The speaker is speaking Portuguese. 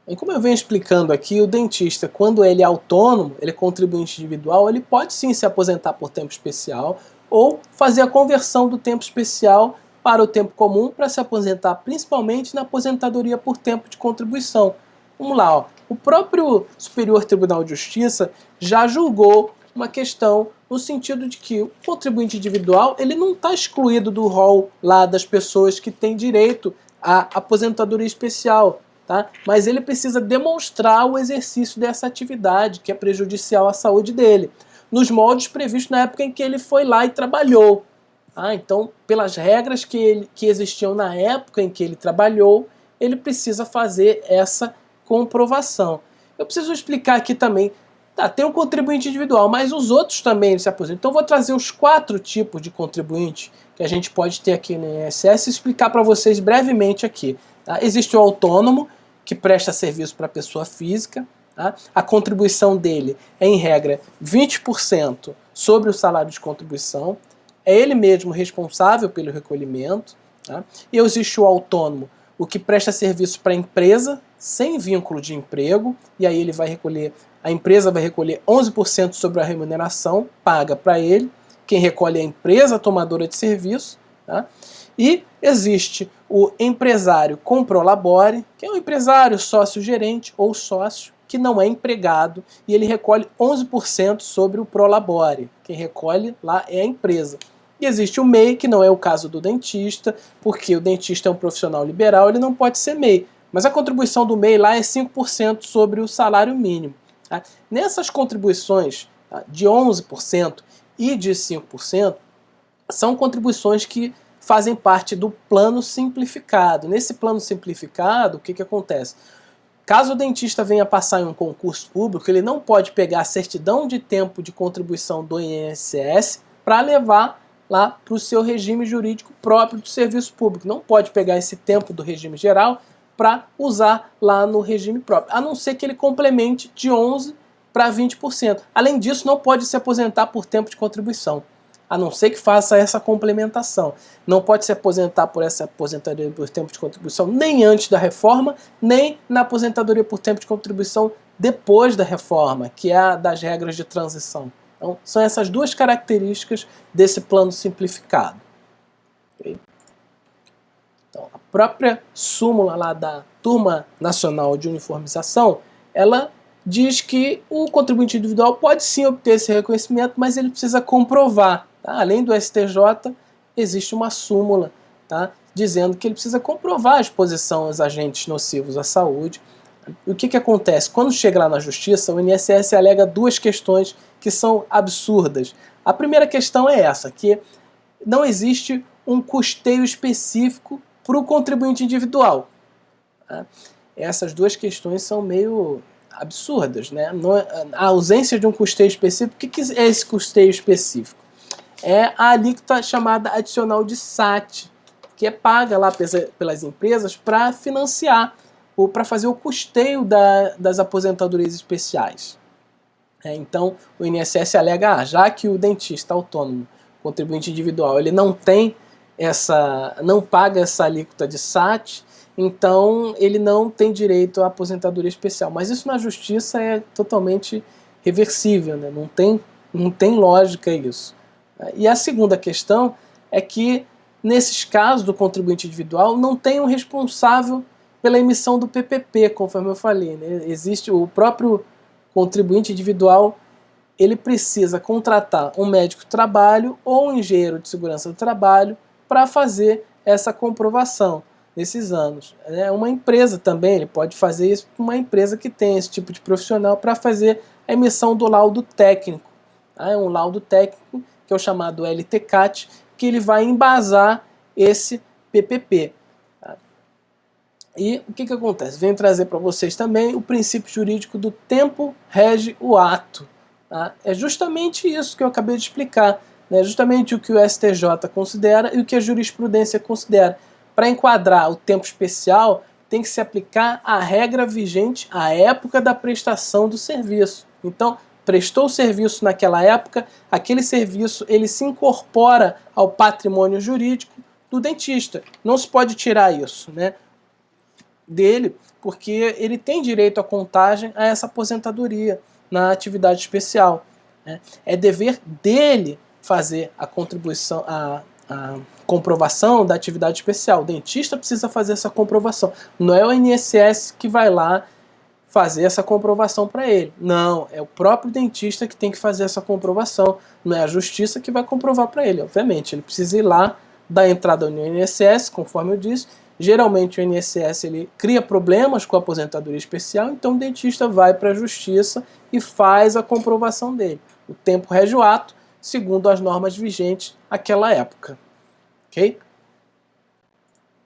E como eu venho explicando aqui, o dentista, quando ele é autônomo, ele é contribuinte individual, ele pode sim se aposentar por tempo especial ou fazer a conversão do tempo especial para o tempo comum para se aposentar principalmente na aposentadoria por tempo de contribuição. Vamos lá, ó. O próprio Superior Tribunal de Justiça já julgou uma questão no sentido de que o contribuinte individual ele não está excluído do rol lá das pessoas que têm direito à aposentadoria especial. Tá? Mas ele precisa demonstrar o exercício dessa atividade, que é prejudicial à saúde dele, nos moldes previstos na época em que ele foi lá e trabalhou. Tá? Então, pelas regras que existiam na época em que ele trabalhou, ele precisa fazer essa comprovação. Eu preciso explicar aqui também, tá, tem um contribuinte individual, mas os outros também se aposentam. Então, eu vou trazer os 4 tipos de contribuinte que a gente pode ter aqui no INSS e explicar para vocês brevemente aqui. Tá? Existe o autônomo, que presta serviço para a pessoa física. Tá? A contribuição dele é, em regra, 20% sobre o salário de contribuição. É ele mesmo responsável pelo recolhimento. Tá? E existe o autônomo, o que presta serviço para a empresa, sem vínculo de emprego, e aí ele vai recolher, a empresa vai recolher 11% sobre a remuneração, paga para ele, quem recolhe é a empresa tomadora de serviço. Tá? E existe o empresário com prolabore, que é um empresário sócio-gerente ou sócio que não é empregado e ele recolhe 11% sobre o prolabore. Quem recolhe lá é a empresa. E existe o MEI, que não é o caso do dentista, porque o dentista é um profissional liberal, ele não pode ser MEI. Mas a contribuição do MEI lá é 5% sobre o salário mínimo. Tá? Nessas contribuições, tá, de 11% e de 5%, são contribuições que fazem parte do plano simplificado. Nesse plano simplificado, o que acontece? Caso o dentista venha passar em um concurso público, ele não pode pegar a certidão de tempo de contribuição do INSS para levar lá para o seu regime jurídico próprio do serviço público. Não pode pegar esse tempo do regime geral para usar lá no regime próprio, a não ser que ele complemente de 11% para 20%. Além disso, não pode se aposentar por tempo de contribuição, a não ser que faça essa complementação. Não pode se aposentar por essa aposentadoria por tempo de contribuição nem antes da reforma, nem na aposentadoria por tempo de contribuição depois da reforma, que é a das regras de transição. Então, são essas 2 características desse plano simplificado. Okay? Então, a própria súmula lá da Turma Nacional de Uniformização, ela diz que o contribuinte individual pode sim obter esse reconhecimento, mas ele precisa comprovar. Tá? Além do STJ, existe uma súmula, tá, dizendo que ele precisa comprovar a exposição aos agentes nocivos à saúde. E o que acontece? Quando chega lá na Justiça, o INSS alega 2 questões que são absurdas. A primeira questão é essa, que não existe um custeio específico para o contribuinte individual. Tá? Essas 2 questões são meio absurdas, né? A ausência de um custeio específico. O que é esse custeio específico? É a alíquota chamada adicional de SAT, que é paga lá pelas empresas para financiar ou para fazer o custeio das aposentadorias especiais. Então, o INSS alega, já que o dentista autônomo, contribuinte individual, ele não paga essa alíquota de SAT, então ele não tem direito à aposentadoria especial. Mas isso na Justiça é totalmente reversível, né? Não tem lógica isso. E a segunda questão é que, nesses casos do contribuinte individual, não tem um responsável pela emissão do PPP, conforme eu falei. Né? Existe o próprio contribuinte individual, ele precisa contratar um médico do trabalho ou um engenheiro de segurança do trabalho para fazer essa comprovação nesses anos. Uma empresa também, ele pode fazer isso com uma empresa que tem esse tipo de profissional para fazer a emissão do laudo técnico. É um laudo técnico que é o chamado LTCAT, que ele vai embasar esse PPP. Tá? E o que acontece? Venho trazer para vocês também o princípio jurídico do tempo rege o ato. Tá? É justamente isso que eu acabei de explicar, né? Justamente o que o STJ considera e o que a jurisprudência considera. Para enquadrar o tempo especial, tem que se aplicar a regra vigente à época da prestação do serviço. Então, prestou o serviço naquela época, aquele serviço ele se incorpora ao patrimônio jurídico do dentista. Não se pode tirar isso, né? dele, porque ele tem direito à contagem a essa aposentadoria na atividade especial, né? É dever dele fazer a contribuição, a comprovação da atividade especial. O dentista precisa fazer essa comprovação. Não é o INSS que vai lá fazer essa comprovação para ele. Não, é o próprio dentista que tem que fazer essa comprovação. Não é a justiça que vai comprovar para ele. Obviamente, ele precisa ir lá, dar entrada no INSS, conforme eu disse. Geralmente o INSS ele cria problemas com a aposentadoria especial, então o dentista vai para a justiça e faz a comprovação dele. O tempo rege o ato, segundo as normas vigentes naquela época. Ok?